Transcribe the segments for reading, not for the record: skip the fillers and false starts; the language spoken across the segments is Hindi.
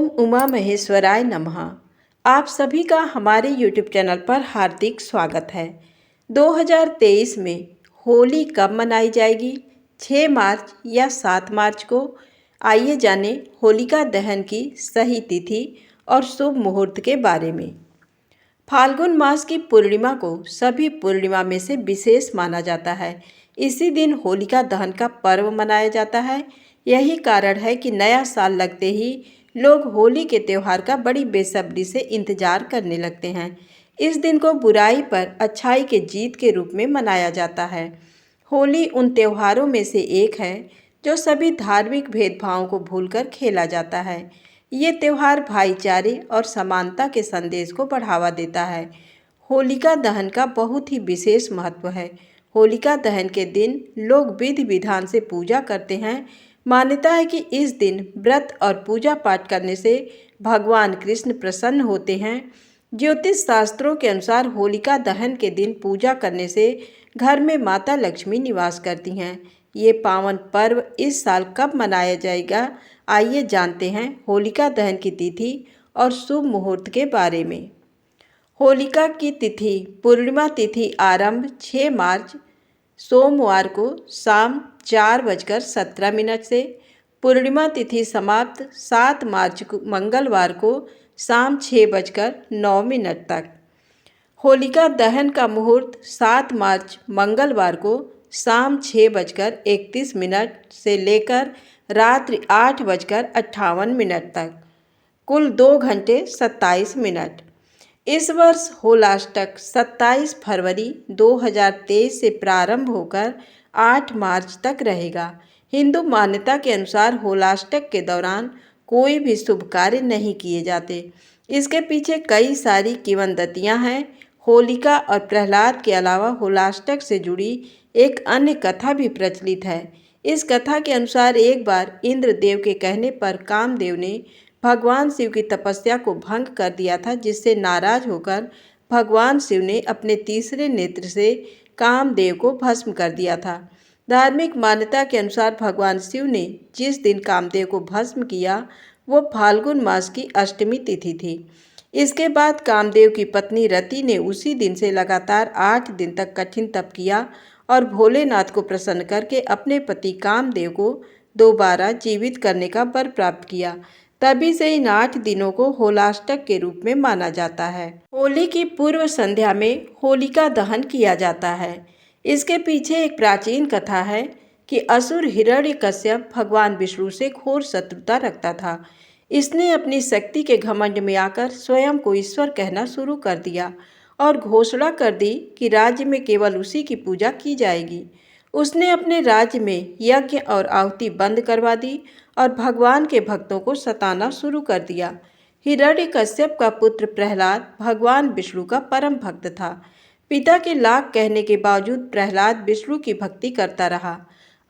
ओम उमा महेश्वराय नमः। आप सभी का हमारे YouTube चैनल पर हार्दिक स्वागत है। 2023 में होली कब मनाई जाएगी, 6 मार्च या 7 मार्च को? आइए जानें होलिका दहन की सही तिथि और शुभ मुहूर्त के बारे में। फाल्गुन मास की पूर्णिमा को सभी पूर्णिमा में से विशेष माना जाता है। इसी दिन होलिका दहन का पर्व मनाया जाता है। यही कारण है कि नया साल लगते ही लोग होली के त्यौहार का बड़ी बेसब्री से इंतजार करने लगते हैं। इस दिन को बुराई पर अच्छाई के जीत के रूप में मनाया जाता है। होली उन त्योहारों में से एक है जो सभी धार्मिक भेदभावों को भूलकर खेला जाता है। ये त्यौहार भाईचारे और समानता के संदेश को बढ़ावा देता है। होलिका दहन का बहुत ही विशेष महत्व है। होलिका दहन के दिन लोग विधि विधान से पूजा करते हैं। मान्यता है कि इस दिन व्रत और पूजा पाठ करने से भगवान कृष्ण प्रसन्न होते हैं। ज्योतिष शास्त्रों के अनुसार होलिका दहन के दिन पूजा करने से घर में माता लक्ष्मी निवास करती हैं। ये पावन पर्व इस साल कब मनाया जाएगा, आइए जानते हैं होलिका दहन की तिथि और शुभ मुहूर्त के बारे में। होलिका की तिथि पूर्णिमा तिथि आरंभ 6 मार्च सोमवार को शाम 4:17 से, पूर्णिमा तिथि समाप्त 7 मार्च को मंगलवार को शाम 6:09 तक। होलिका दहन का मुहूर्त 7 मार्च मंगलवार को शाम 6:31 से लेकर रात्रि 8:58 तक, कुल 2 घंटे 27 मिनट। इस वर्ष होलाष्टक 27 फरवरी 2023 से प्रारंभ होकर 8 मार्च तक रहेगा। हिंदू मान्यता के अनुसार होलाष्टक के दौरान कोई भी शुभ कार्य नहीं किए जाते। इसके पीछे कई सारी किंवदंतियां हैं। होलिका और प्रहलाद के अलावा होलाष्टक से जुड़ी एक अन्य कथा भी प्रचलित है। इस कथा के अनुसार एक बार इंद्रदेव के कहने पर कामदेव ने भगवान शिव की तपस्या को भंग कर दिया था, जिससे नाराज होकर भगवान शिव ने अपने तीसरे नेत्र से कामदेव को भस्म कर दिया था। धार्मिक मान्यता के अनुसार भगवान शिव ने जिस दिन कामदेव को भस्म किया वो फाल्गुन मास की अष्टमी तिथि थी। इसके बाद कामदेव की पत्नी रति ने उसी दिन से लगातार 8 दिन तक कठिन तप किया और भोलेनाथ को प्रसन्न करके अपने पति कामदेव को दोबारा जीवित करने का वर प्राप्त किया। तभी से इन 8 दिनों को होलाष्टक के रूप में माना जाता है। होली की पूर्व संध्या में होलिका दहन किया जाता है। इसके पीछे एक प्राचीन कथा है कि असुर हिरण्यकश्यप भगवान विष्णु से घोर शत्रुता रखता था। इसने अपनी शक्ति के घमंड में आकर स्वयं को ईश्वर कहना शुरू कर दिया और घोषणा कर दी कि राज्य में केवल उसी की पूजा की जाएगी। उसने अपने राज्य में यज्ञ और आहुति बंद करवा दी और भगवान के भक्तों को सताना शुरू कर दिया। हिरण्यकश्यप का पुत्र प्रहलाद भगवान विष्णु का परम भक्त था। पिता के लाख कहने के बावजूद प्रहलाद विष्णु की भक्ति करता रहा।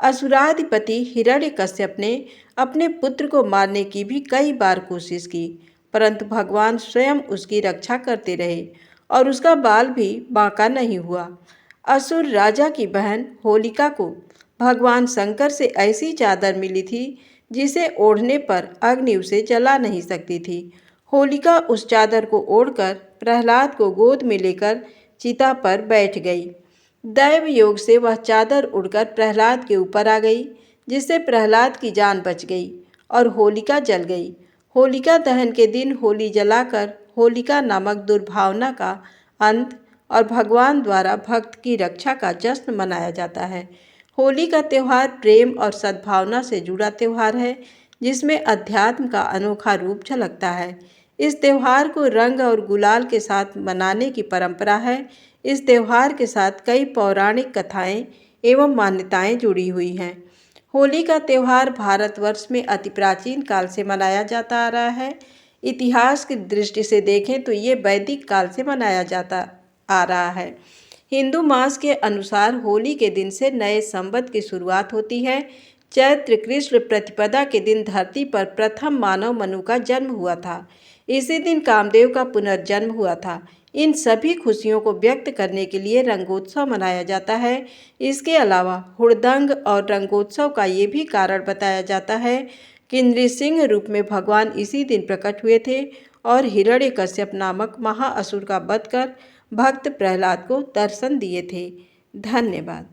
असुराधिपति हिरण्यकश्यप ने अपने पुत्र को मारने की भी कई बार कोशिश की, परंतु भगवान स्वयं उसकी रक्षा करते रहे और उसका बाल भी बांका नहीं हुआ। असुर राजा की बहन होलिका को भगवान शंकर से ऐसी चादर मिली थी जिसे ओढ़ने पर अग्नि उसे जला नहीं सकती थी। होलिका उस चादर को ओढ़कर प्रहलाद को गोद में लेकर चिता पर बैठ गई। दैव योग से वह चादर उड़कर प्रहलाद के ऊपर आ गई, जिससे प्रहलाद की जान बच गई और होलिका जल गई। होलिका दहन के दिन होली जलाकर होलिका नामक दुर्भावना का अंत और भगवान द्वारा भक्त की रक्षा का जश्न मनाया जाता है। होली का त्यौहार प्रेम और सद्भावना से जुड़ा त्यौहार है, जिसमें अध्यात्म का अनोखा रूप झलकता है। इस त्यौहार को रंग और गुलाल के साथ मनाने की परंपरा है। इस त्यौहार के साथ कई पौराणिक कथाएं एवं मान्यताएं जुड़ी हुई हैं। होली का त्यौहार भारतवर्ष में अति प्राचीन काल से मनाया जाता आ रहा है। इतिहास की दृष्टि से देखें तो ये वैदिक काल से मनाया जाता आ रहा है। हिंदू मास के अनुसार होली के दिन से नए संवत की शुरुआत होती है। चैत्र कृष्ण प्रतिपदा के दिन धरती पर प्रथम मानव मनु का जन्म हुआ था। इसी दिन कामदेव का पुनर्जन्म हुआ था। इन सभी खुशियों को व्यक्त करने के लिए रंगोत्सव मनाया जाता है। इसके अलावा हुड़दंग और रंगोत्सव का ये भी कारण बताया जाता है, कि सिंह रूप में भगवान इसी दिन प्रकट हुए थे और हिरण्यकश्यप नामक महाअसुर का वध कर भक्त प्रहलाद को दर्शन दिए थे। धन्यवाद।